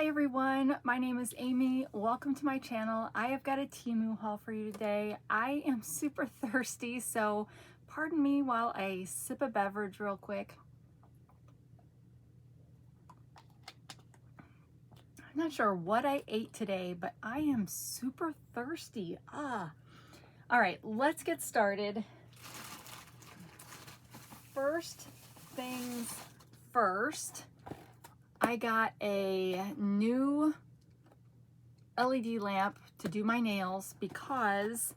Hi everyone, my name is Amy. Welcome to my channel. I have got a Temu haul for you today. I am super thirsty, so pardon me while I sip a beverage real quick. I'm not sure what I ate today, but I am super thirsty. All right, let's get started. First things first, I got a new LED lamp to do my nails because,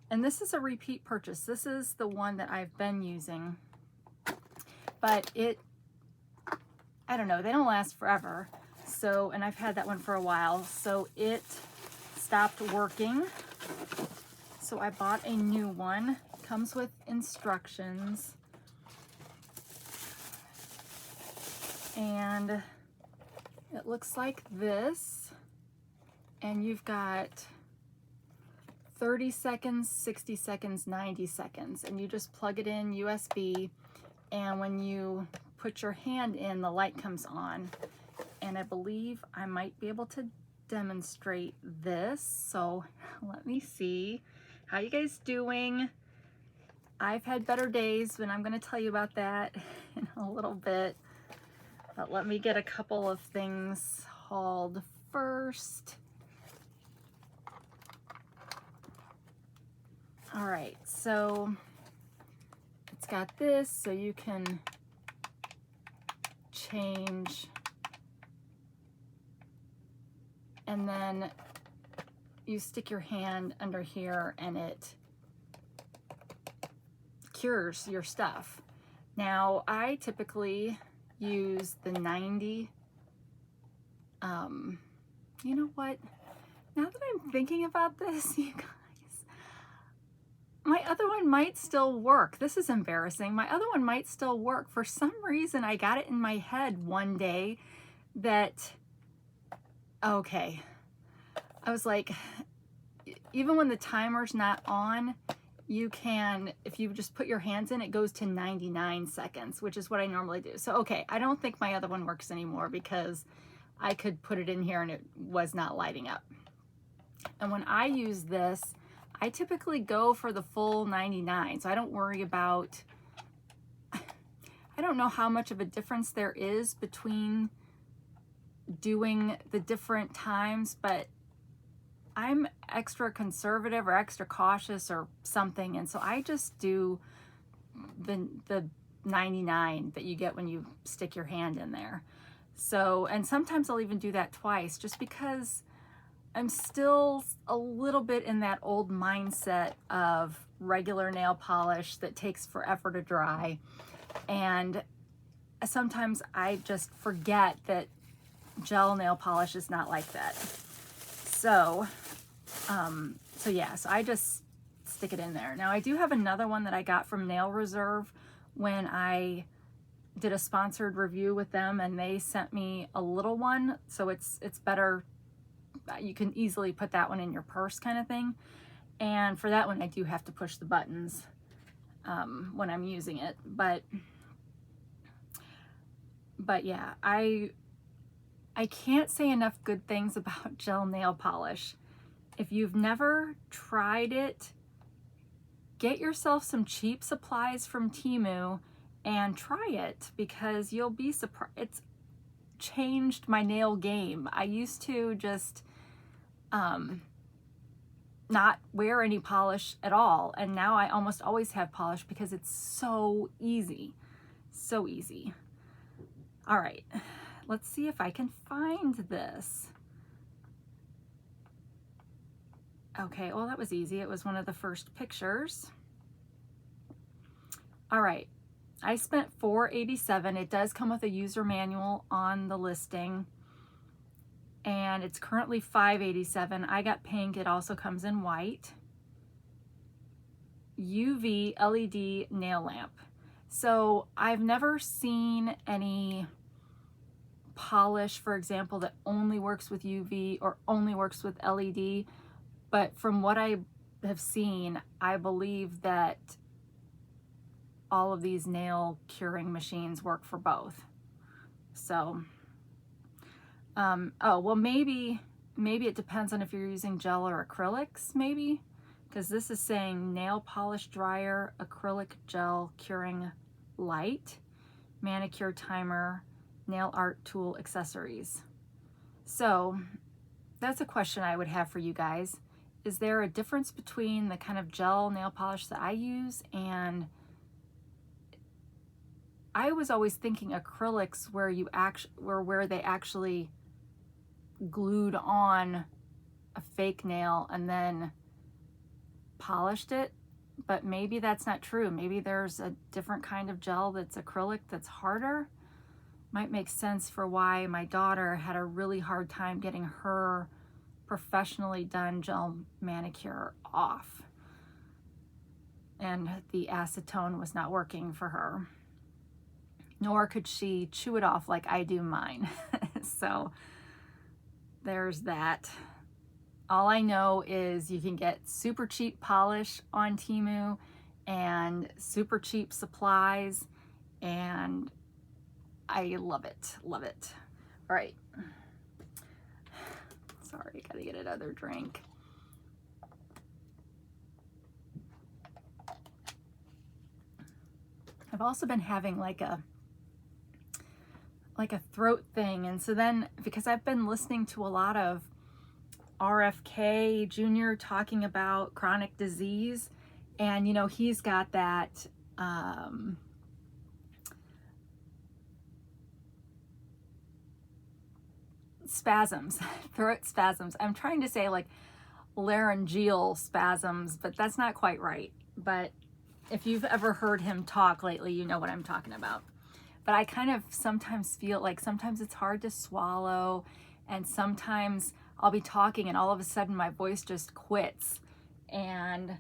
and this is a repeat purchase. This is the one that I've been using, but I don't know, they don't last forever. So, and I've had that one for a while, so it stopped working. So I bought a new one. It comes with instructions. And it looks like this. And you've got 30 seconds, 60 seconds, 90 seconds. And you just plug it in USB. And when you put your hand in, the light comes on. And I believe I might be able to demonstrate this. So let me see. How you guys doing? I've had better days, and I'm going to tell you about that in a little bit. But let me get a couple of things hauled first. All right, so it's got this, so you can change, and then you stick your hand under here and it cures your stuff. Now, I typically use the 90. You know what? Now that I'm thinking about this, you guys, my other one might still work. This is embarrassing. My other one might still work. For some reason, I got it in my head one day that, okay, I was like, even when the timer's not on, you can, if you just put your hands in, it goes to 99 seconds, which is what I normally do. So, okay, I don't think my other one works anymore because I could put it in here and it was not lighting up. And when I use this, I typically go for the full 99. So I don't worry about, I don't know how much of a difference there is between doing the different times, but I'm extra conservative or extra cautious or something. And so I just do the 99 that you get when you stick your hand in there. So, and sometimes I'll even do that twice just because I'm still a little bit in that old mindset of regular nail polish that takes forever to dry. And sometimes I just forget that gel nail polish is not like that. So yeah, so I just stick it in there. Now I do have another one that I got from Nail Reserve when I did a sponsored review with them, and they sent me a little one. So it's better. You can easily put that one in your purse kind of thing. And for that one, I do have to push the buttons when I'm using it. But yeah, I can't say enough good things about gel nail polish. If you've never tried it, get yourself some cheap supplies from Temu and try it, because you'll be surprised. It's changed my nail game. I used to just not wear any polish at all, and now I almost always have polish because it's so easy. So easy. All right, let's see if I can find this. Okay, well, that was easy. It was one of the first pictures. All right, I spent $4.87. It does come with a user manual on the listing, and it's currently $5.87. I got pink. It also comes in white. UV LED nail lamp. So I've never seen any polish, for example, that only works with UV or only works with LED. But from what I have seen, I believe that all of these nail curing machines work for both. So Oh, well, maybe it depends on if you're using gel or acrylics, maybe, because this is saying nail polish dryer, acrylic gel curing light, manicure timer, nail art tool accessories. So that's a question I would have for you guys. Is there a difference between the kind of gel nail polish that I use and I was always thinking acrylics where they actually glued on a fake nail and then polished it, but maybe that's not true. Maybe there's a different kind of gel that's acrylic that's harder. Might make sense for why my daughter had a really hard time getting her professionally done gel manicure off, and the acetone was not working for her, nor could she chew it off like I do mine. So there's that. All I know is you can get super cheap polish on Temu and super cheap supplies, and I love it, love it. All right. Sorry, gotta get another drink. I've also been having like a throat thing, and so then because I've been listening to a lot of RFK Jr. talking about chronic disease, and you know, he's got that spasms, throat spasms. I'm trying to say like laryngeal spasms, but that's not quite right. But if you've ever heard him talk lately, you know what I'm talking about. But I kind of sometimes feel like sometimes it's hard to swallow, and sometimes I'll be talking and all of a sudden my voice just quits, and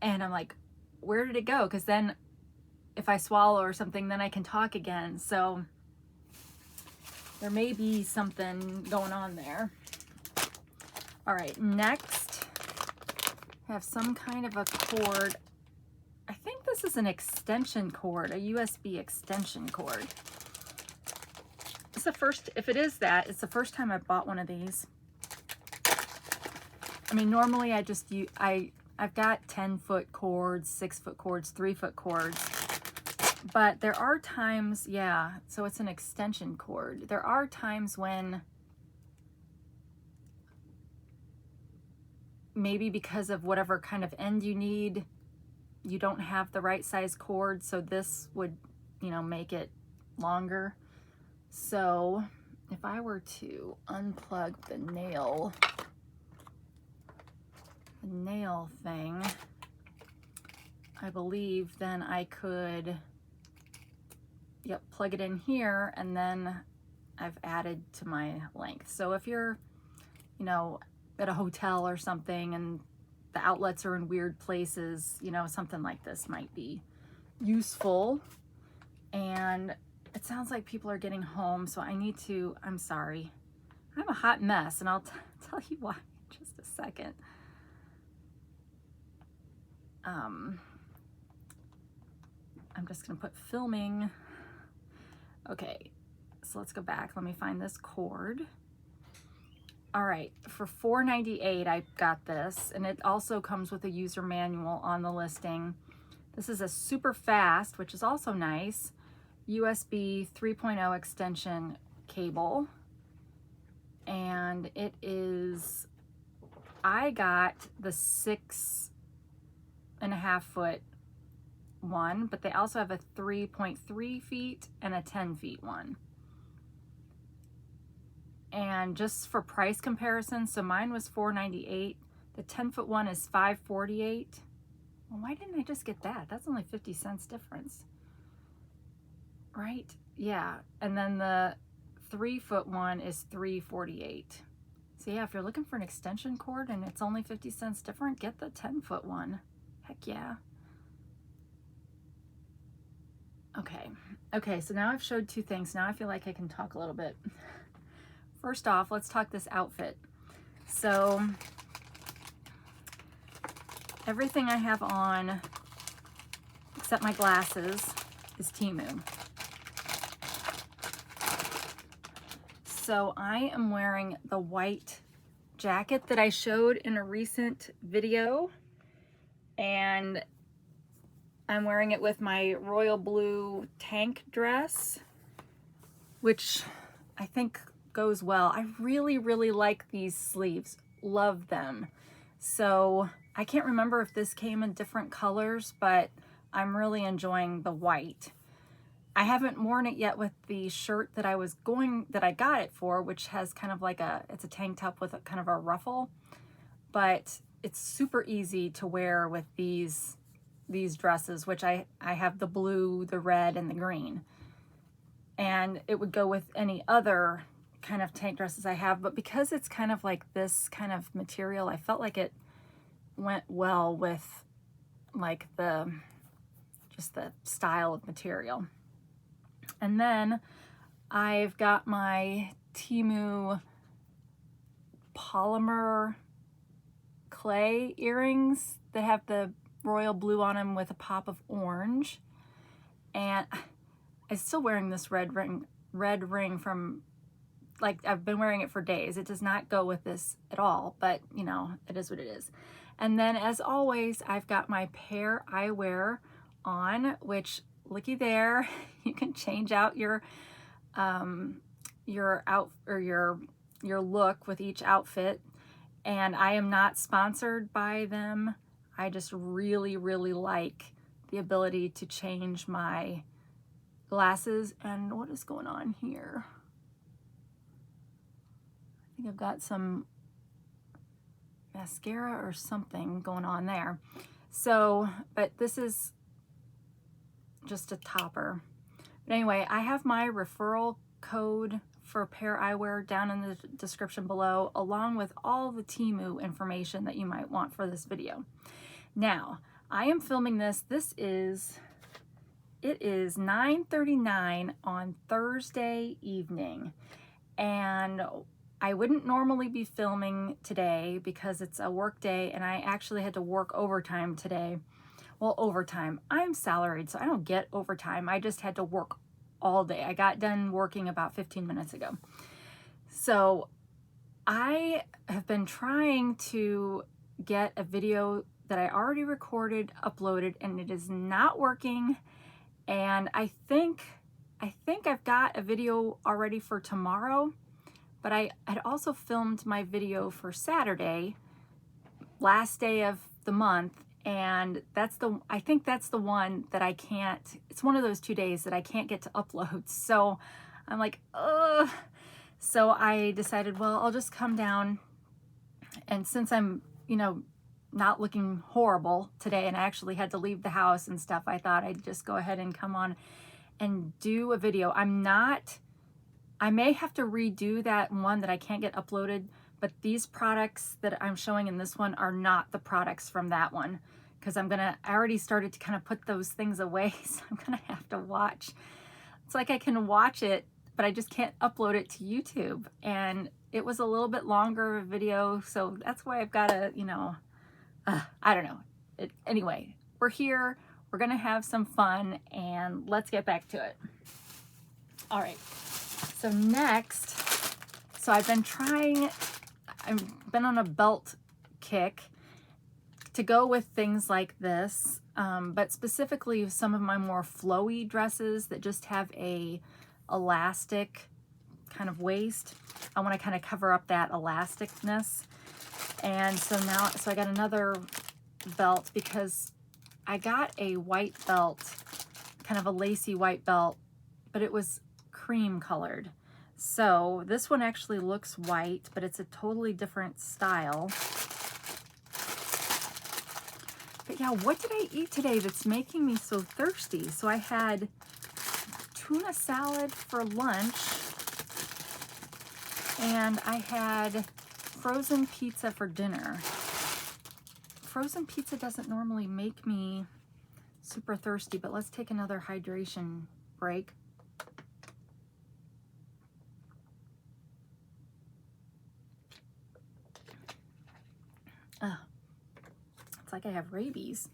I'm like, where did it go? Because then if I swallow or something, then I can talk again. So there may be something going on there. All right, next, I have some kind of a cord. I think this is an extension cord, a USB extension cord. It's the first, if it is that, it's the first time I bought one of these. I mean, normally I just use, I've got 10-foot cords, 6-foot cords, 3-foot cords. But there are times, yeah, so it's an extension cord. There are times when maybe because of whatever kind of end you need, you don't have the right size cord, so this would, you know, make it longer. So if I were to unplug the nail thing, I believe then I could, yep, plug it in here, and then I've added to my length. So if you're, you know, at a hotel or something and the outlets are in weird places, you know, something like this might be useful. And it sounds like people are getting home, so I need to, I'm sorry, I'm a hot mess, and I'll tell you why in just a second. I'm just gonna put filming. Okay, so let's go back. Let me find this cord. All right, for $4.98 I got this, and it also comes with a user manual on the listing. This is a super fast, which is also nice, USB 3.0 extension cable. And it is, I got the 6.5-foot one, but they also have a 3.3 feet and a 10 feet one. And just for price comparison, so mine was $4.98. The 10-foot one is $5.48. Well, why didn't I just get that? That's only 50 cents difference, right? Yeah, and then the 3-foot one is $3.48. So yeah, if you're looking for an extension cord and it's only 50 cents different, get the 10-foot one. Heck yeah. Okay, so now I've showed two things. Now I feel like I can talk a little bit. First off, let's talk this outfit. So everything I have on, except my glasses, is Temu. So I am wearing the white jacket that I showed in a recent video, and I'm wearing it with my royal blue tank dress, which I think goes well. I really, really like these sleeves. Love them. So I can't remember if this came in different colors, but I'm really enjoying the white. I haven't worn it yet with the shirt that I got it for, which has kind of like it's a tank top with a kind of a ruffle, but it's super easy to wear with these dresses, which I have the blue, the red, and the green. And it would go with any other kind of tank dresses I have, but because it's kind of like this kind of material, I felt like it went well with like just the style of material. And then I've got my Temu polymer clay earrings that have the royal blue on them with a pop of orange. And I'm still wearing this red ring from, like, I've been wearing it for days. It does not go with this at all, but you know, it is what it is. And then as always, I've got my Pair Eyewear on, which looky there, you can change out your look with each outfit. And I am not sponsored by them. I just really, really like the ability to change my glasses. And what is going on here? I think I've got some mascara or something going on there. So, but this is just a topper. But anyway, I have my referral code for Pair Eyewear down in the description below, along with all the Temu information that you might want for this video. Now, I am filming this. It is 9:39 on Thursday evening, and I wouldn't normally be filming today because it's a work day, and I actually had to work overtime today. Well, overtime. I'm salaried, so I don't get overtime. I just had to work all day. I got done working about 15 minutes ago. So I have been trying to get a video that I already recorded, uploaded, and it is not working. And I think I've got a video already for tomorrow, but I had also filmed my video for Saturday, last day of the month. And I think that's the one that I can't, it's one of those 2 days that I can't get to upload. So I'm like, ugh. So I decided, well, I'll just come down. And since I'm, you know, not looking horrible today, and I actually had to leave the house and stuff, I thought I'd just go ahead and come on and do a video. I may have to redo that one that I can't get uploaded, but these products that I'm showing in this one are not the products from that one, because I already started to kind of put those things away, so I'm gonna have to watch. It's like I can watch it, but I just can't upload it to YouTube. And it was a little bit longer of a video, so that's why I've got to, you know, I don't know. Anyway, we're here, we're gonna have some fun, and let's get back to it. All right, so next, I've been on a belt kick to go with things like this, but specifically some of my more flowy dresses that just have a elastic kind of waist. I want to kind of cover up that elasticness. And so I got another belt because I got a white belt, kind of a lacy white belt, but it was cream colored. So this one actually looks white, but it's a totally different style. But yeah, what did I eat today that's making me so thirsty? So I had tuna salad for lunch, and I had frozen pizza for dinner. Frozen pizza doesn't normally make me super thirsty, but let's take another hydration break. It's like I have rabies.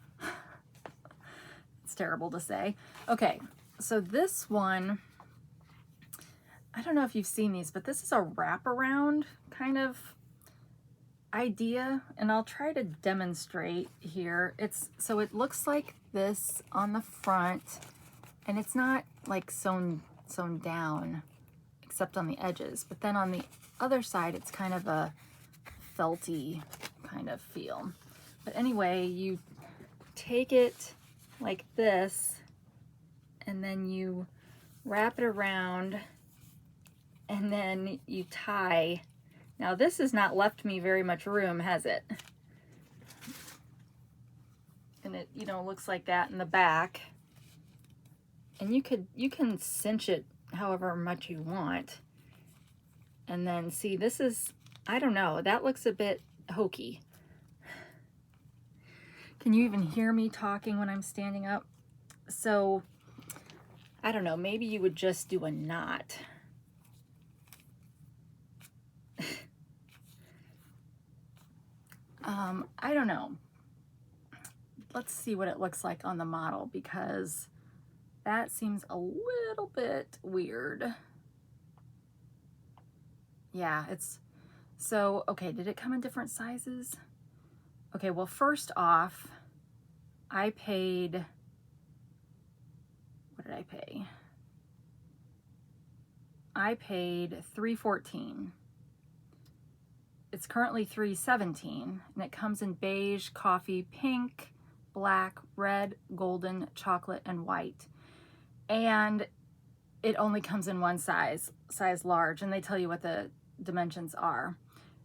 It's terrible to say. Okay, so this one, I don't know if you've seen these, but this is a wraparound kind of idea, and I'll try to demonstrate here. So it looks like this on the front, and it's not like sewn down except on the edges, but then on the other side it's kind of a felty kind of feel. But anyway, you take it like this and then you wrap it around and then you tie. Now this has not left me very much room, has it? And it, you know, looks like that in the back. And you can cinch it however much you want. And then see, this is, I don't know, that looks a bit hokey. Can you even hear me talking when I'm standing up? So, I don't know, maybe you would just do a knot. I don't know. Let's see what it looks like on the model, because that seems a little bit weird. Yeah, it's, so, okay, did it come in different sizes? Okay, well, first off, I paid, what did I pay? I paid $314. It's currently $317, and it comes in beige, coffee, pink, black, red, golden, chocolate, and white. And it only comes in one size large, and they tell you what the dimensions are.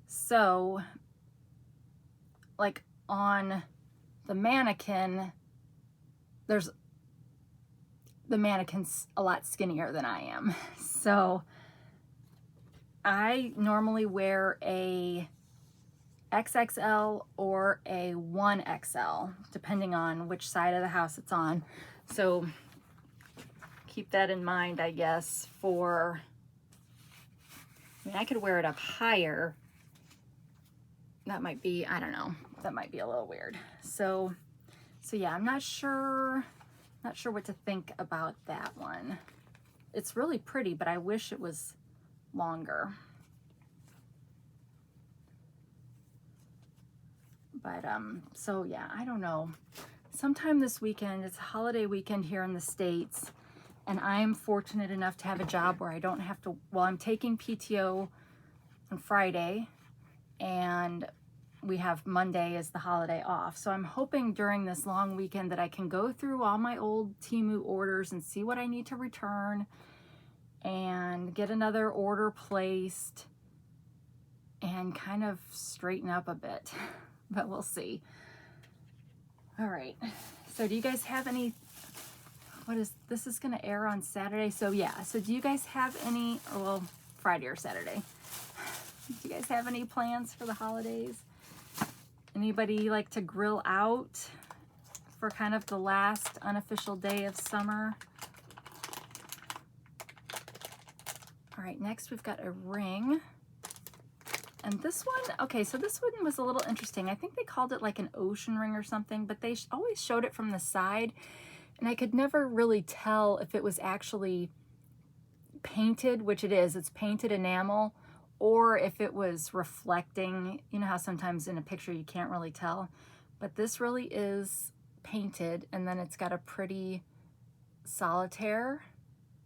So, like on the mannequin, the mannequin's a lot skinnier than I am. So I normally wear a XXL or a 1XL, depending on which side of the house it's on. So keep that in mind, I guess, for, I mean, I could wear it up higher. That might be, I don't know, that might be a little weird. So yeah, I'm not sure what to think about that one. It's really pretty, but I wish it was longer. But so yeah, I don't know. Sometime this weekend, it's a holiday weekend here in the States, and I'm fortunate enough to have a job where I don't have to, well, I'm taking PTO on Friday, and we have Monday as the holiday off. So I'm hoping during this long weekend that I can go through all my old Temu orders and see what I need to return and get another order placed and kind of straighten up a bit, but we'll see. All right, so do you guys have any, this is gonna air on Saturday, so yeah, so do you guys have any, or well, Friday or Saturday, do you guys have any plans for the holidays? Anybody like to grill out for kind of the last unofficial day of summer? All right, next we've got a ring. And this one, okay, so this one was a little interesting. I think they called it like an ocean ring or something, but they always showed it from the side, and I could never really tell if it was actually painted, which it is, it's painted enamel, or if it was reflecting. You know how sometimes in a picture you can't really tell, but this really is painted, and then it's got a pretty solitaire,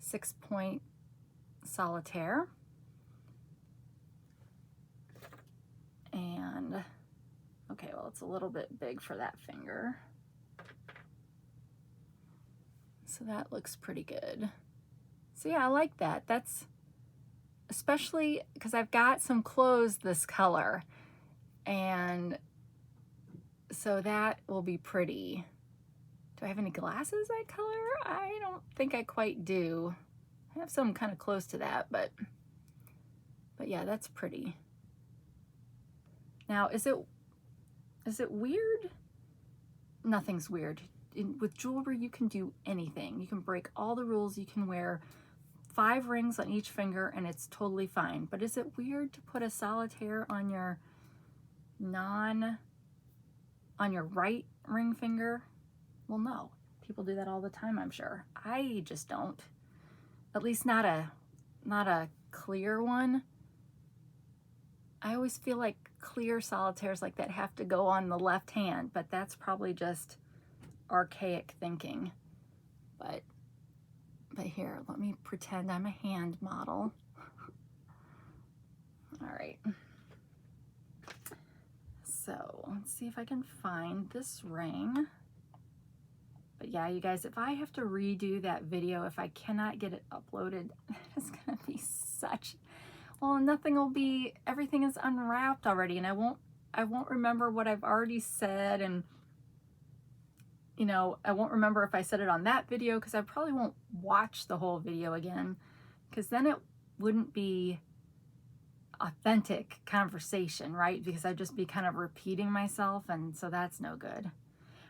6-point solitaire. And, okay, well, it's a little bit big for that finger. So that looks pretty good. So yeah, I like that. That's, especially because I've got some clothes this color, and so that will be pretty. Do I have any glasses that color? I don't think I quite do. I have some kind of close to that, but yeah, that's pretty. Now, is it weird? Nothing's weird. With jewelry, you can do anything. You can break all the rules. You can wear 5 rings on each finger and it's totally fine. But is it weird to put a solitaire on your right ring finger? Well, no. People do that all the time, I'm sure. I just don't. At least not a clear one. I always feel like clear solitaires like that have to go on the left hand, but that's probably just archaic thinking. But here, let me pretend I'm a hand model. All right. So let's see if I can find this ring. But yeah, you guys, if I have to redo that video, if I cannot get it uploaded, it's gonna be such, well, nothing will be, everything is unwrapped already, and I won't remember what I've already said, and you know, I won't remember if I said it on that video, because I probably won't watch the whole video again, because then it wouldn't be authentic conversation, right? Because I'd just be kind of repeating myself, and so that's no good.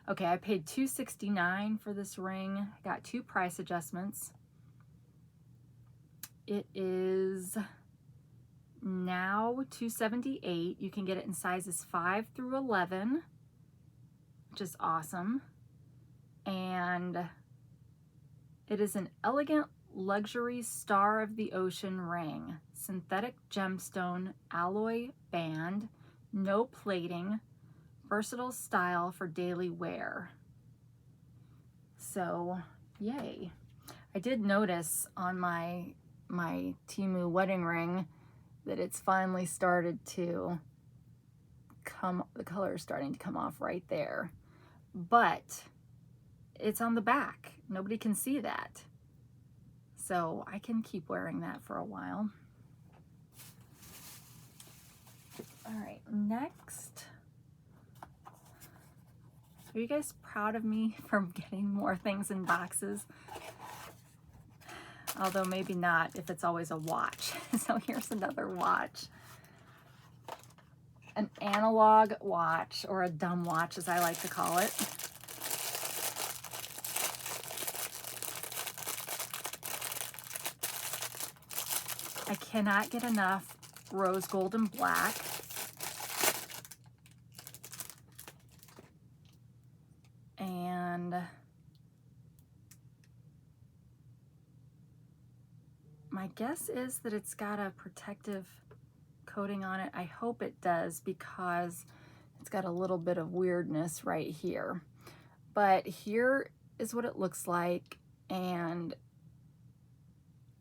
Okay, I paid $269 for this ring. I got 2 price adjustments. It is now $278. You can get it in sizes 5 through 11, which is awesome. And it is an elegant luxury star of the ocean ring, synthetic gemstone alloy band, no plating, versatile style for daily wear. So yay. I did notice on my Temu wedding ring that it's finally started to come, the color is starting to come off right there, but it's on the back. Nobody can see that. So I can keep wearing that for a while. All right, next. Are you guys proud of me for getting more things in boxes? Although maybe not if it's always a watch. So here's another watch. An analog watch, or a dumb watch as I like to call it. I cannot get enough rose gold and black. And my guess is that it's got a protective coating on it. I hope it does, because it's got a little bit of weirdness right here. But here is what it looks like, and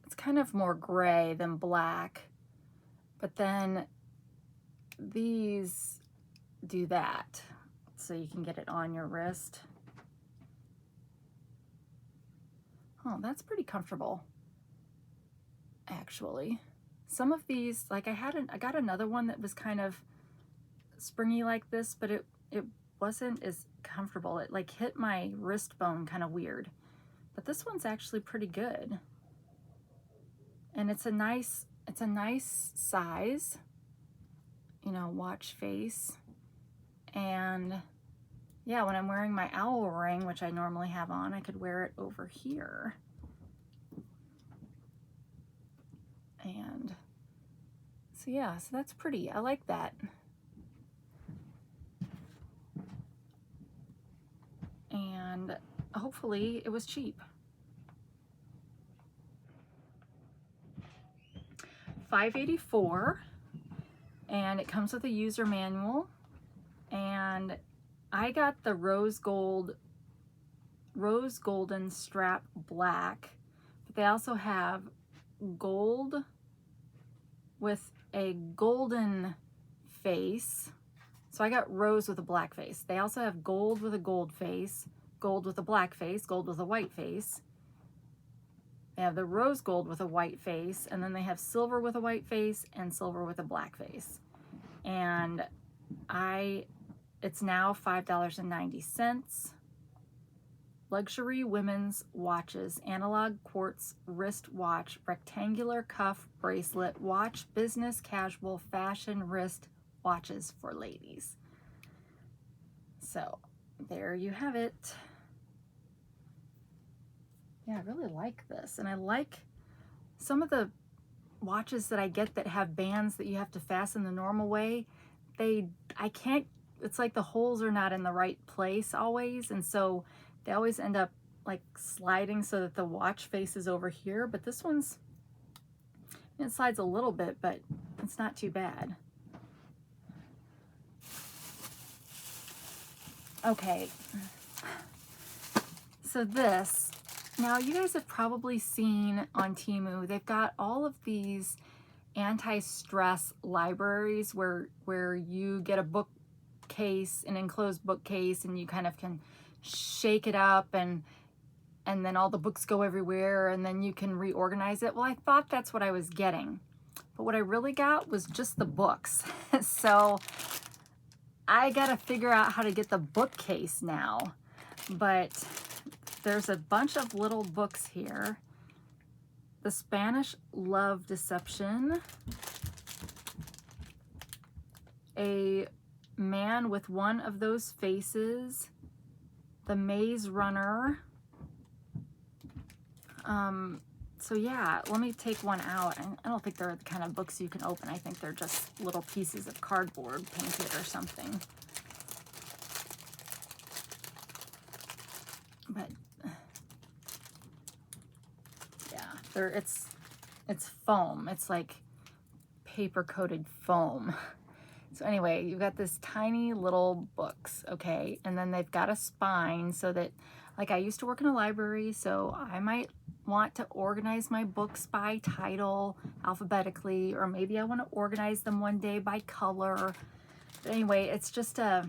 it's kind of more gray than black. But then these do that, so you can get it on your wrist. Oh, that's pretty comfortable, actually. Some of these, like I got another one that was kind of springy like this, but it wasn't as comfortable. It like hit my wrist bone kind of weird. But this one's actually pretty good. And it's a nice size, you know, watch face. And yeah, when I'm wearing my owl ring, which I normally have on, I could wear it over here. And so yeah, so that's pretty. I like that. And hopefully it was cheap. $5.84, and it comes with a user manual. And I got the rose golden strap black, but they also have gold with a golden face. So I got rose with a black face. They also have gold with a gold face, gold with a black face, gold with a white face. They have the rose gold with a white face, and then they have silver with a white face and silver with a black face. And it's now $5.90. Luxury women's watches, analog quartz wrist watch, rectangular cuff bracelet watch, business, casual, fashion wrist watches for ladies. So there you have it. Yeah, I really like this. And I like some of the watches that I get that have bands that you have to fasten the normal way. It's like the holes are not in the right place always. And so they always end up like sliding so that the watch face is over here. But this one's It slides a little bit, but it's not too bad. Okay, so this, now you guys have probably seen on Temu, they've got all of these anti-stress libraries where you get a bookcase, an enclosed bookcase, and you kind of can shake it up and then all the books go everywhere and then you can reorganize it. Well, I thought that's what I was getting, but what I really got was just the books. So I gotta figure out how to get the bookcase now, but there's a bunch of little books here. The Spanish Love Deception, A Man with One of Those Faces, The Maze Runner. So yeah, let me take one out. I don't think they're the kind of books you can open. I think they're just little pieces of cardboard painted or something. But yeah, it's foam. It's like paper coated foam. So anyway, you've got this tiny little books, okay? And then they've got a spine so that, like, I used to work in a library, so I might want to organize my books by title alphabetically, or maybe I want to organize them one day by color. But anyway, it's just a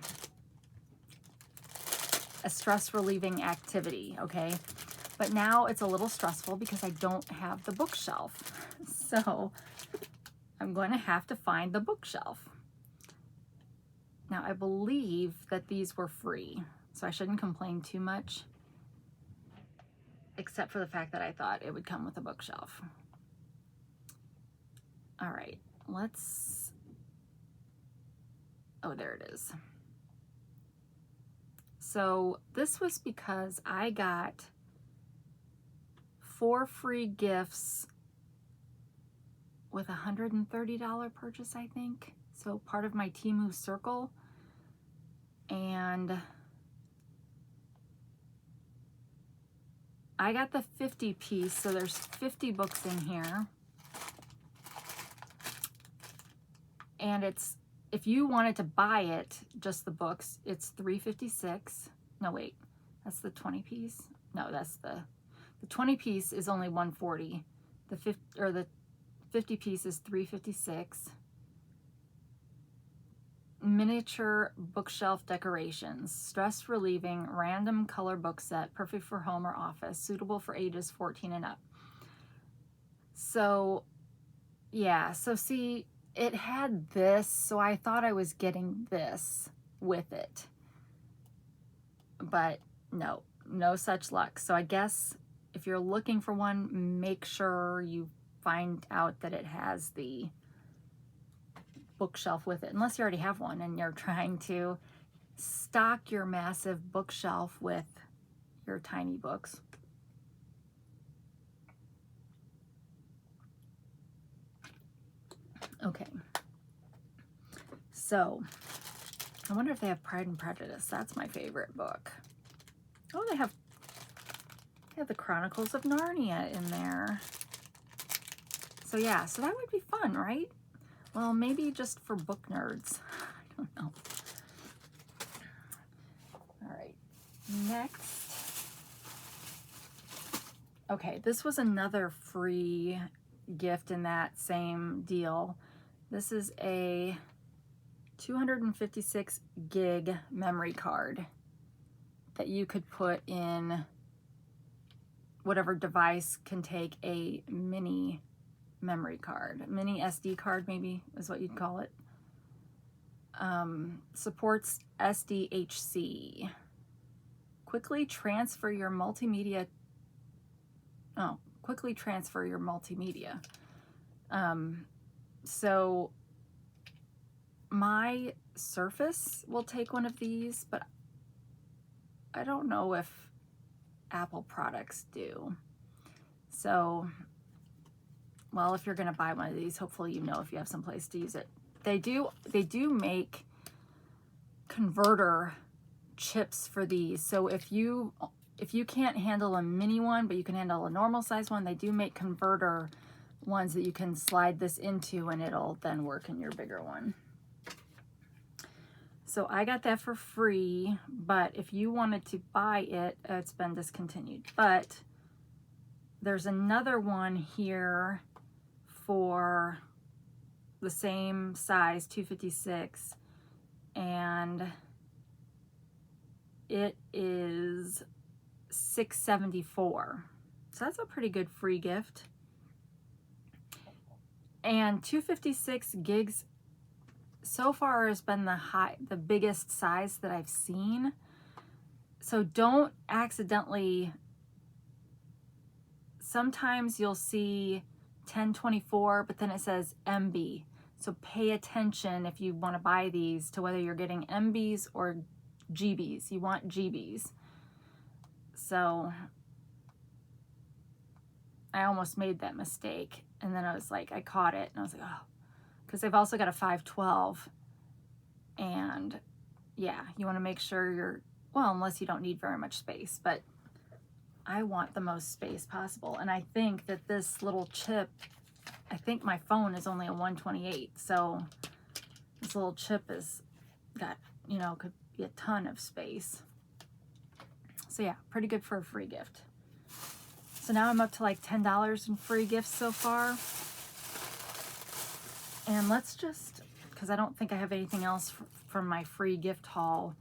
stress relieving activity, okay? But now it's a little stressful because I don't have the bookshelf. So I'm going to have to find the bookshelf. Now I believe that these were free, so I shouldn't complain too much, except for the fact that I thought it would come with a bookshelf. All right, let's, oh, there it is. So this was because I got 4 free gifts with a $130 purchase, I think. So part of my Temu circle. And I got the 50 piece, so there's 50 books in here. And it's, if you wanted to buy it, just the books, it's $3.56. No, wait, that's the 20 piece. No, that's the 20 piece is only $140. The 50 piece is $3.56. Miniature bookshelf decorations, stress relieving, random color book set, perfect for home or office, suitable for ages 14 and up. So yeah, so see, it had this, so I thought I was getting this with it, but no such luck. So I guess if you're looking for one, make sure you find out that it has the bookshelf with it, unless you already have one and you're trying to stock your massive bookshelf with your tiny books. Okay, so I wonder if they have Pride and Prejudice. That's my favorite book. Oh, they have the Chronicles of Narnia in there. So yeah, so that would be fun, right? Well, maybe just for book nerds. I don't know. All right, next. Okay, this was another free gift in that same deal. This is a 256 gig memory card that you could put in whatever device can take a mini memory card. Mini SD card, maybe, is what you'd call it. Supports SDHC. Quickly transfer your multimedia. So my Surface will take one of these, but I don't know if Apple products do. So, well, if you're going to buy one of these, hopefully you know if you have some place to use it. They do make converter chips for these. So if you can't handle a mini one, but you can handle a normal size one, they do make converter ones that you can slide this into and it'll then work in your bigger one. So I got that for free, but if you wanted to buy it, it's been discontinued. But there's another one here for the same size, 256, and it is $6.74. So that's a pretty good free gift. And 256 gigs so far has been the biggest size that I've seen. So don't accidentally, sometimes you'll see 1024, but then it says MB. So pay attention if you want to buy these to whether you're getting MBs or GBs. You want GBs. So I almost made that mistake. And then I was like, I caught it and I was like, oh, because they've also got a 512. And yeah, you want to make sure you're, well, unless you don't need very much space, but I want the most space possible. And I think that this little chip, I think my phone is only a 128. So this little chip has got, you know, could be a ton of space. So yeah, pretty good for a free gift. So now I'm up to like $10 in free gifts so far. And let's just, because I don't think I have anything else from my free gift haul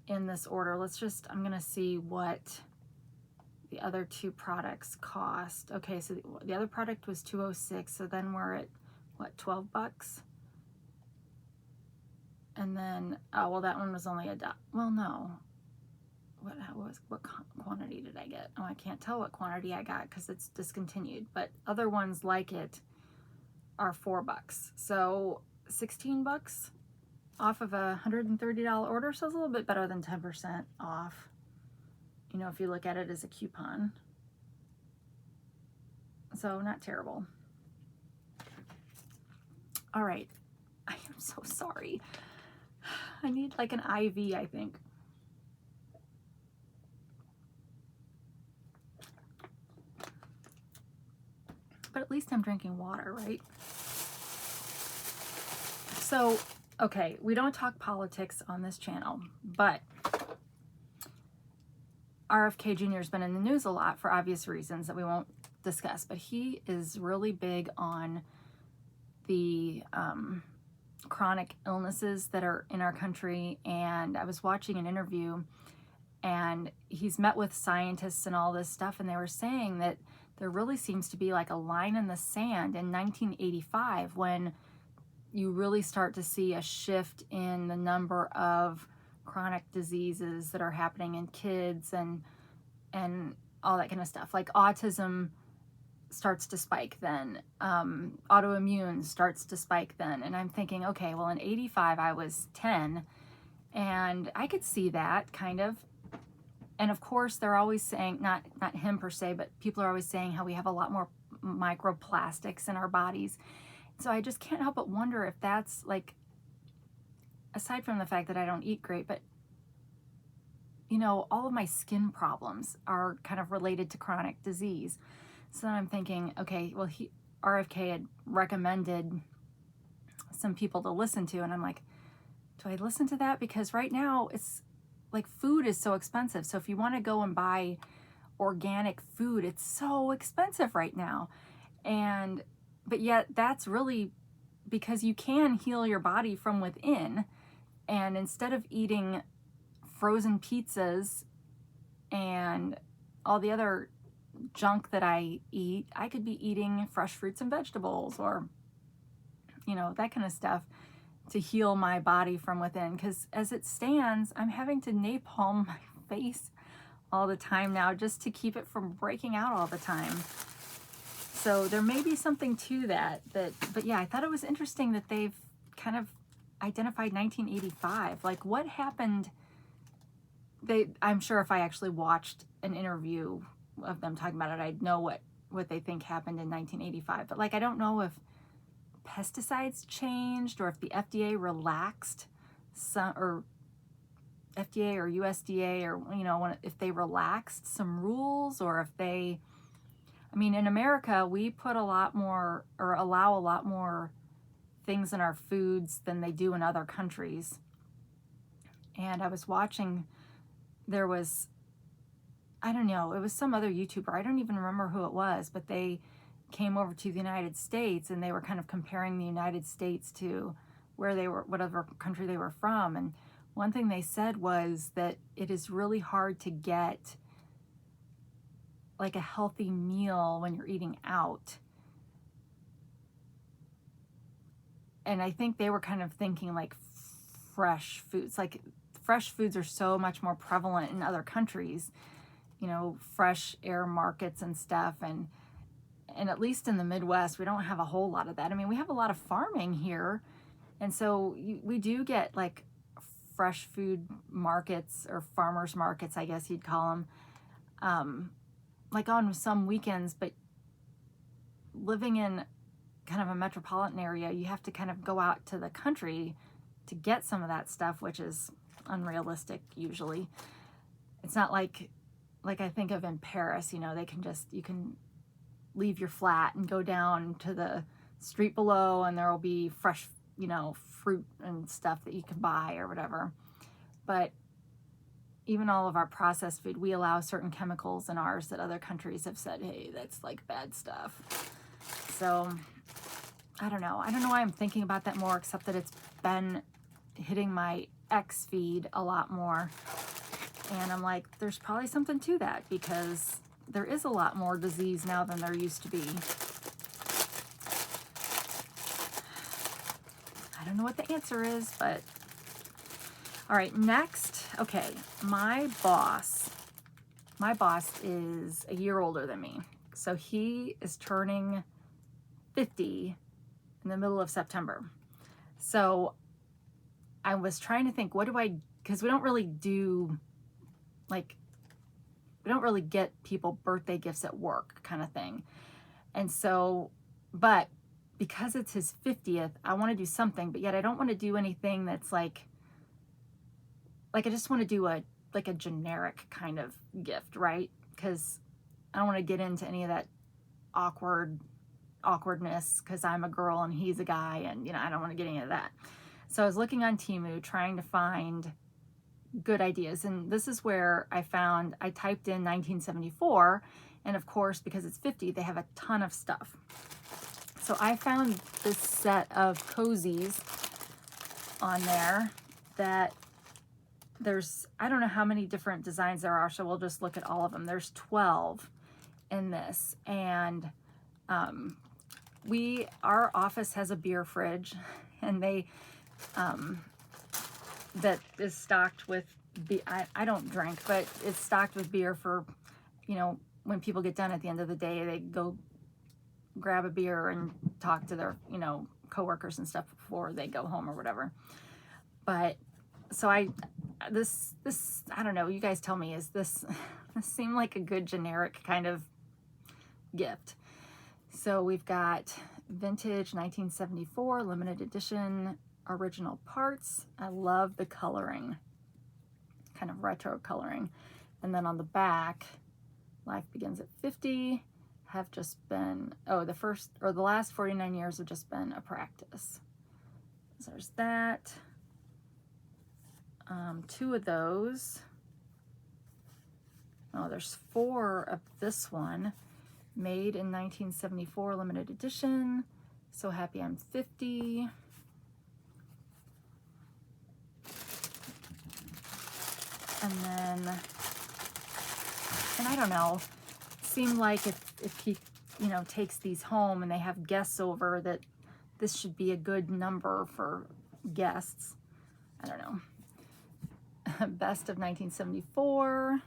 in this order. Let's just, I'm going to see what the other two products cost. Okay, so the other product was $206. So then we're at, what, 12 bucks? And then, oh, well, that one was only $1. Well, no. What quantity did I get? Oh, I can't tell what quantity I got because it's discontinued, but other ones like it are $4. So 16 bucks off of a $130 order. So it's a little bit better than 10% off. You know, if you look at it as a coupon. So not terrible. All right. I am so sorry. I need like an IV, I think. But at least I'm drinking water, right? So, okay, we don't talk politics on this channel, but RFK Jr. has been in the news a lot for obvious reasons that we won't discuss, but he is really big on the chronic illnesses that are in our country. And I was watching an interview and he's met with scientists and all this stuff, and they were saying that there really seems to be like a line in the sand in 1985 when you really start to see a shift in the number of chronic diseases that are happening in kids and all that kind of stuff. Like autism starts to spike then, autoimmune starts to spike then. And I'm thinking, okay, well in 85 I was 10 and I could see that kind of. And of course, they're always saying, not him per se, but people are always saying how we have a lot more microplastics in our bodies. So I just can't help but wonder if that's like, aside from the fact that I don't eat great, but you know, all of my skin problems are kind of related to chronic disease. So then I'm thinking, okay, well, RFK had recommended some people to listen to, and I'm like, do I listen to that? Because right now it's like food is so expensive. So if you want to go and buy organic food, it's so expensive right now. But yet that's really because you can heal your body from within. And instead of eating frozen pizzas and all the other junk that I eat, I could be eating fresh fruits and vegetables or, you know, that kind of stuff to heal my body from within. Because as it stands, I'm having to napalm my face all the time now just to keep it from breaking out all the time. So there may be something to that, but yeah, I thought it was interesting that they've kind of identified 1985. Like what happened? I'm sure if I actually watched an interview of them talking about it, I'd know what they think happened in 1985. But like, I don't know if pesticides changed or if the FDA relaxed some, or FDA or USDA, or, you know, if they relaxed some rules, or if they, I mean, in America, we put a lot more, or allow a lot more things in our foods than they do in other countries. And I was watching, there was, I don't know, it was some other YouTuber, I don't even remember who it was, but they came over to the United States and they were kind of comparing the United States to where they were, whatever country they were from. And one thing they said was that it is really hard to get like a healthy meal when you're eating out. And I think they were kind of thinking like fresh foods, like fresh foods are so much more prevalent in other countries, you know, fresh air markets and stuff. And at least in the Midwest, we don't have a whole lot of that. I mean, we have a lot of farming here. And so we do get like fresh food markets, or farmers markets, I guess you'd call them, like on some weekends. But living in kind of a metropolitan area, you have to kind of go out to the country to get some of that stuff, which is unrealistic usually. It's not like I think of in Paris, you know, they can just, you can leave your flat and go down to the street below and there will be fresh, you know, fruit and stuff that you can buy or whatever. But even all of our processed food, we allow certain chemicals in ours that other countries have said, hey, that's like bad stuff. So I don't know why I'm thinking about that more, except that it's been hitting my X feed a lot more. And I'm like, there's probably something to that, because there is a lot more disease now than there used to be. I don't know what the answer is, but all right, next. Okay, my boss is a year older than me. So he is turning 50 in the middle of September. So I was trying to think, what do I, because we don't really do, like, we don't really get people birthday gifts at work kind of thing. And so, but because it's his 50th, I want to do something, but yet I don't want to do anything that's like I just want to do a generic kind of gift, right? Because I don't want to get into any of that awkwardness, because I'm a girl and he's a guy, and, you know, I don't want to get any of that. So I was looking on Temu trying to find good ideas, and this is where I typed in 1974, and of course, because it's 50, they have a ton of stuff. So I found this set of cozies on there that there's, I don't know how many different designs there are, so we'll just look at all of them. There's 12 in this, and our office has a beer fridge, and they that is stocked with I don't drink, but it's stocked with beer for, you know, when people get done at the end of the day, they go grab a beer and talk to their, you know, coworkers and stuff before they go home or whatever. But so this I don't know, you guys tell me, is this seem like a good generic kind of gift? So we've got vintage 1974 limited edition original parts. I love the coloring, kind of retro coloring. And then on the back, life begins at 50, have just been, the last 49 years have just been a practice. So there's that. 2 of those. Oh, there's 4 of this one. Made in 1974, limited edition. So happy I'm 50. And then, and I don't know, seemed like if he, you know, takes these home and they have guests over, that this should be a good number for guests. I don't know. Best of 1974.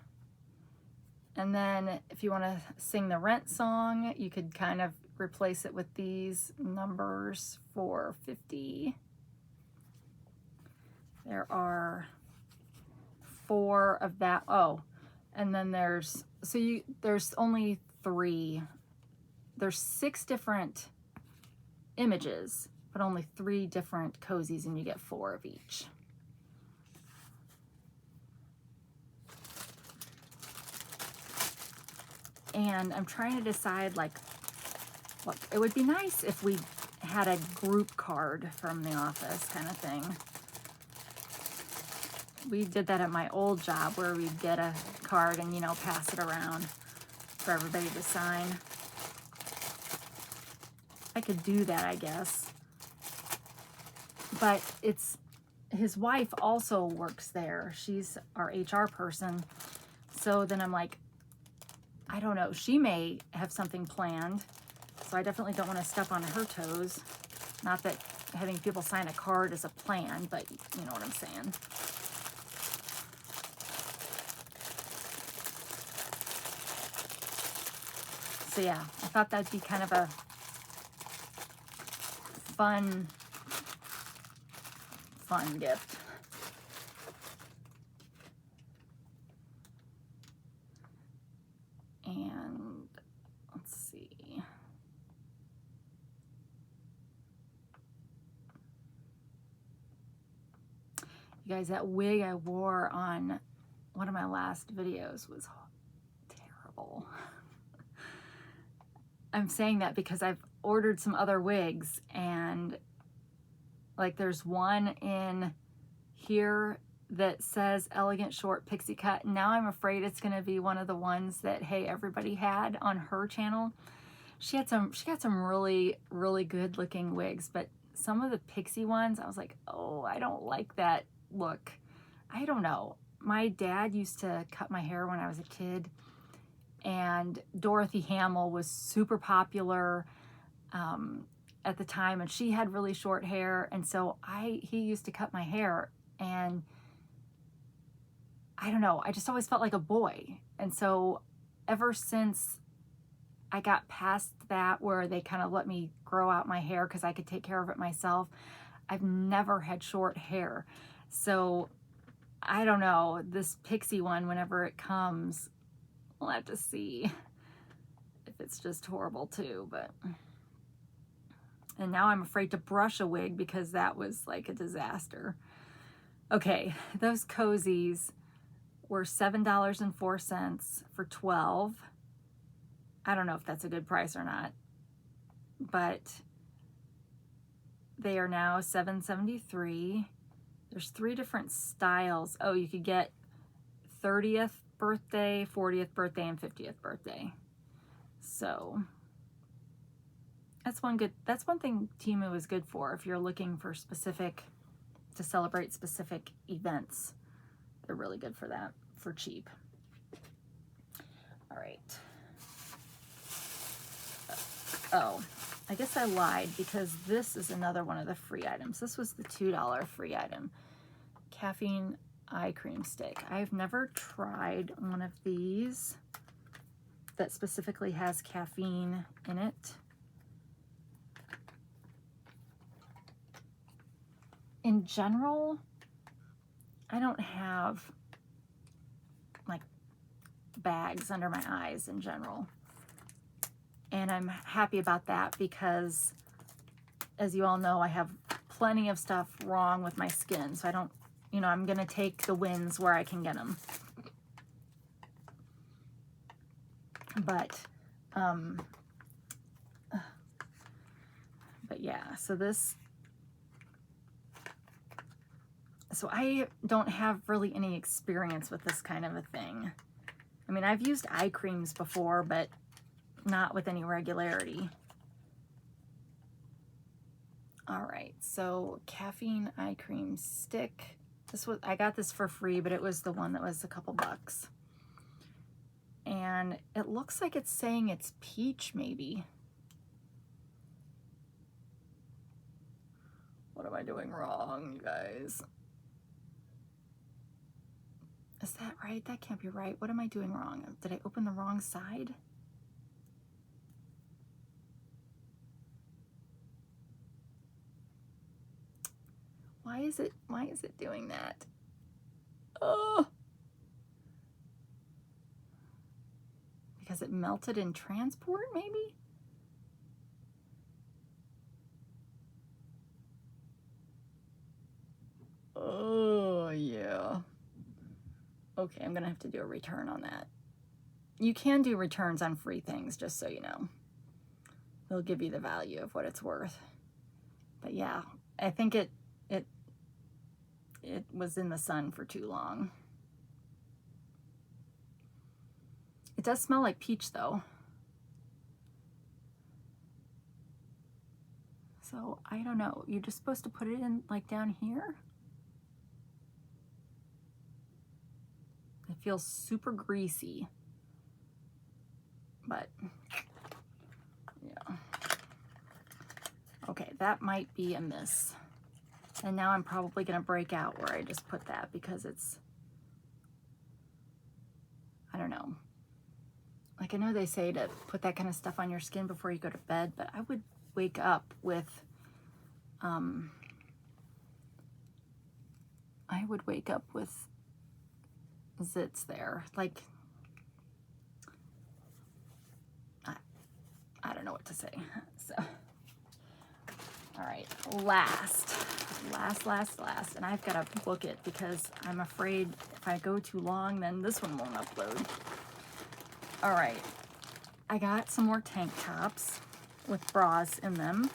And then if you want to sing the Rent song, you could kind of replace it with these numbers for 50. There are 4 of that. Oh, and then there's only 3. There's 6 different images, but only 3 different cozies, and you get 4 of each. And I'm trying to decide, like, look, it would be nice if we had a group card from the office kind of thing. We did that at my old job where we'd get a card and, you know, pass it around for everybody to sign. I could do that, I guess. But it's, his wife also works there. She's our HR person. So then I'm like, I don't know. She may have something planned. So I definitely don't want to step on her toes. Not that having people sign a card is a plan, but you know what I'm saying. So yeah, I thought that'd be kind of a fun gift. And let's see. You guys, that wig I wore on one of my last videos was terrible. I'm saying that because I've ordered some other wigs, and like there's one in here that says elegant short pixie cut. Now I'm afraid it's going to be one of the ones that Hey Everybody had on her channel. She got some really good looking wigs, but some of the pixie ones, I was like, oh, I don't like that look. I don't know. My dad used to cut my hair when I was a kid, and Dorothy Hamill was super popular at the time, and she had really short hair, and so he used to cut my hair, and I don't know, I just always felt like a boy. And so ever since I got past that, where they kind of let me grow out my hair because I could take care of it myself, I've never had short hair. So I don't know, this pixie one, whenever it comes, we'll have to see if it's just horrible too. But and now I'm afraid to brush a wig because that was like a disaster. Okay, those cozies were $7.04 for 12. I don't know if that's a good price or not, but they are now $7.73. There's 3 different styles. Oh, you could get 30th birthday, 40th birthday, and 50th birthday. So that's one thing Temu is good for if you're looking for to celebrate specific events. They're really good for that, for cheap. All right. Oh, I guess I lied because this is another one of the free items. This was the $2 free item. Caffeine eye cream stick. I've never tried one of these that specifically has caffeine in it. In general, I don't have like bags under my eyes in general. And I'm happy about that because, as you all know, I have plenty of stuff wrong with my skin. So I don't, you know, I'm going to take the wins where I can get them. But yeah, so I don't have really any experience with this kind of a thing. I mean, I've used eye creams before, but not with any regularity. All right, so caffeine eye cream stick. I got this for free, but it was the one that was a couple bucks. And it looks like it's saying it's peach, maybe. What am I doing wrong, you guys? Is that right? That can't be right. What am I doing wrong? Did I open the wrong side? Why is it doing that? Oh! Because it melted in transport, maybe? Oh, yeah. Okay, I'm gonna have to do a return on that. you can do returns on free things, just so you know. They'll give you the value of what it's worth. But yeah, I think it was in the sun for too long. It does smell like peach though. So I don't know, you're just supposed to put it in like down here? It feels super greasy, but yeah. Okay, that might be a miss. And now I'm probably gonna break out where I just put that because it's, I don't know. Like, I know they say to put that kind of stuff on your skin before you go to bed, but I would wake up with, zits there. Like, I don't know what to say. So, all right, last, and I've got to book it because I'm afraid if I go too long, then this one won't upload. All right, I got some more tank tops with bras in them.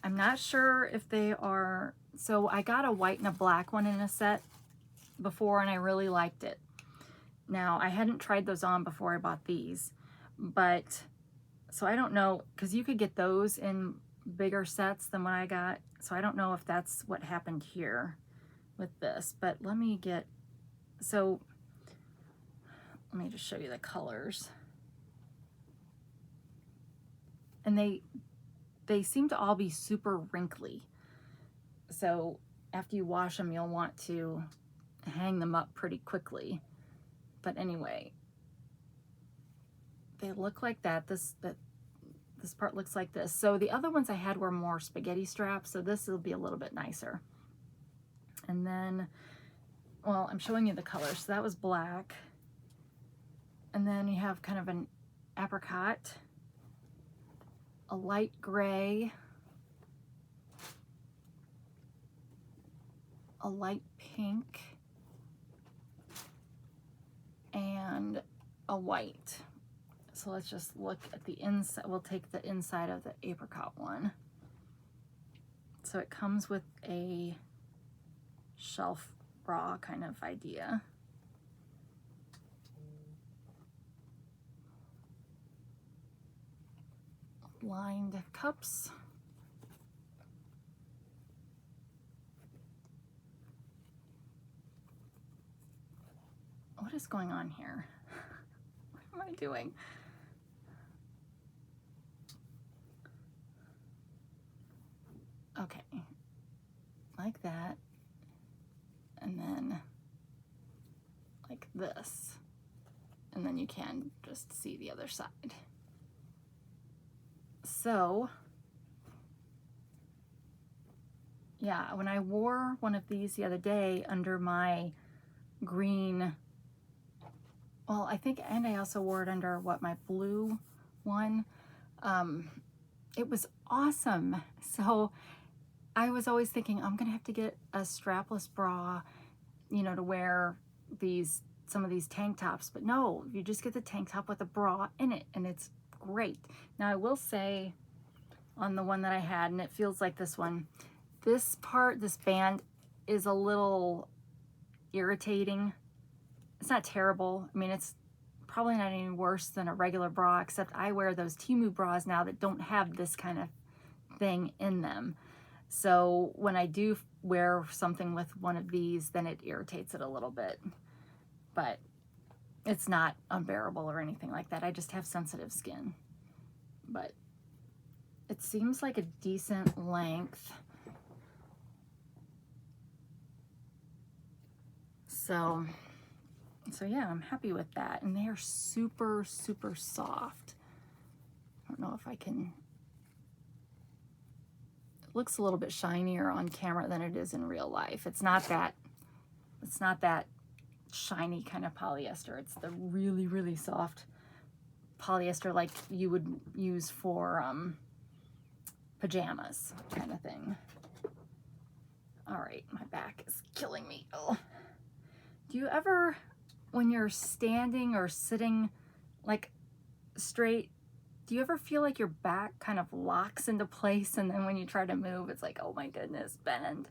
I'm not sure if they are, so I got a white and a black one in a set before and I really liked it. Now, I hadn't tried those on before I bought these, but, so I don't know, because you could get those in bigger sets than what I got, so I don't know if that's what happened here with this, but let me get, so, let me just show you the colors. And they seem to all be super wrinkly. So after you wash them, you'll want to hang them up pretty quickly. But anyway, they look like that. This part looks like this. So the other ones I had were more spaghetti straps, so this will be a little bit nicer. And then, well, I'm showing you the colors. So that was black. And then you have kind of an apricot, a light gray, a light pink, and a white. So let's just look at the inside. We'll take the inside of the apricot one. So it comes with a shelf bra kind of idea. Lined cups. What is going on here? What am I doing? Okay, like that, and then like this, and then you can just see the other side. So, yeah, when I wore one of these the other day under my green, well, I think, and I also wore it under my blue one. It was awesome. So I was always thinking, I'm gonna have to get a strapless bra, you know, to wear some of these tank tops, but no, you just get the tank top with a bra in it, and it's great. Now, I will say on the one that I had, and it feels like this one, this band is a little irritating. It's not terrible. I mean, it's probably not any worse than a regular bra, except I wear those Temu bras now that don't have this kind of thing in them. So when I do wear something with one of these, then it irritates it a little bit. But it's not unbearable or anything like that. I just have sensitive skin. But it seems like a decent length. So yeah, I'm happy with that. And they are super, super soft. I don't know if I can, it looks a little bit shinier on camera than it is in real life. It's not that shiny kind of polyester. It's the really, really soft polyester like you would use for pajamas kind of thing. All right, my back is killing me. Oh. Do you ever, when you're standing or sitting like straight, do you ever feel like your back kind of locks into place, and then when you try to move, it's like, oh my goodness, bend,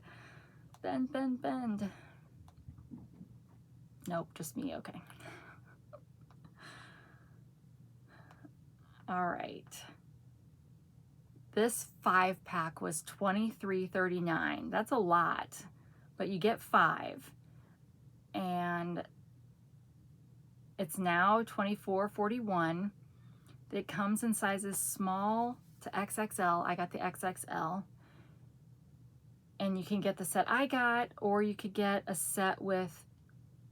bend, bend, bend. Nope, just me, okay. All right. This 5-pack was $23.39. That's a lot, but you get 5. And it's now $24.41. It comes in sizes small to XXL. I got the XXL. And you can get the set I got, or you could get a set with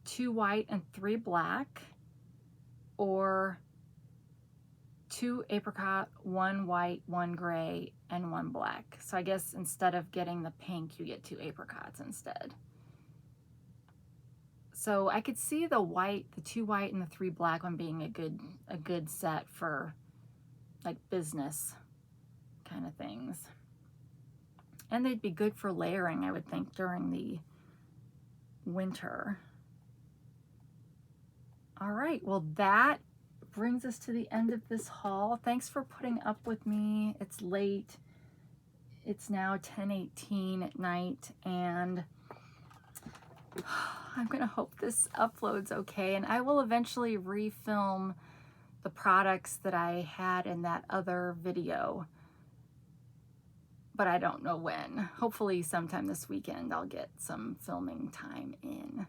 2 white and 3 black, or 2 apricot, 1 white, 1 gray, and 1 black. So I guess instead of getting the pink, you get 2 apricots instead. So I could see the white, the 2 white and the 3 black one being a good set for like business kind of things. And they'd be good for layering, I would think, during the winter. All right, well, that brings us to the end of this haul. Thanks for putting up with me. It's late. It's now 10:18 at night, and I'm gonna hope this uploads okay, and I will eventually refilm the products that I had in that other video, but I don't know when. Hopefully sometime this weekend I'll get some filming time in.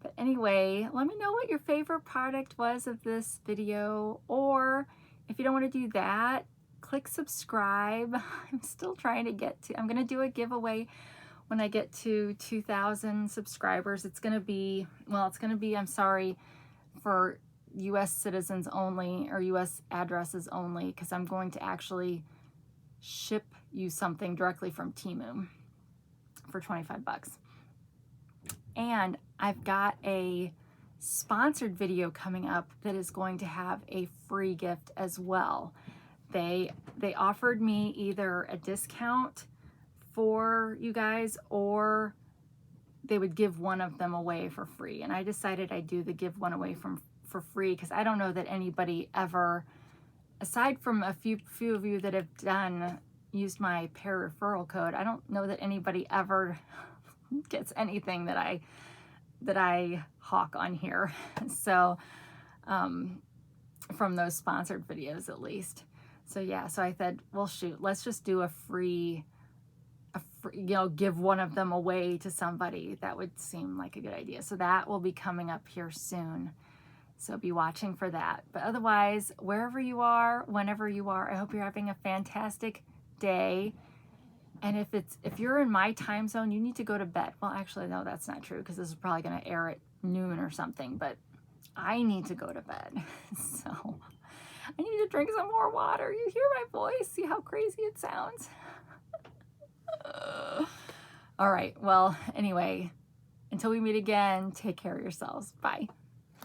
But anyway, let me know what your favorite product was of this video, or if you don't want to do that, click subscribe. I'm still trying to get to, I'm gonna do a giveaway when I get to 2,000 subscribers. It's gonna be, well, it's gonna be, I'm sorry, for US citizens only, or US addresses only, because I'm going to actually ship you something directly from Temu for 25 bucks. And I've got a sponsored video coming up that is going to have a free gift as well. They offered me either a discount for you guys, or they would give one of them away for free. And I decided I'd do the give one away for free, because I don't know that anybody ever, aside from a few of you that have used my Pair referral code, I don't know that anybody ever gets anything that I hawk on here. So from those sponsored videos at least. So yeah, so I said, well, shoot, let's just do a free, you know, give one of them away to somebody. That would seem like a good idea. So that will be coming up here soon. So be watching for that. But otherwise, wherever you are, whenever you are, I hope you're having a fantastic day. And if you're in my time zone, you need to go to bed. Well, actually, no, that's not true, because this is probably going to air at noon or something. But I need to go to bed. So I need to drink some more water. You hear my voice? See how crazy it sounds? All right. Well, anyway, until we meet again, take care of yourselves. Bye.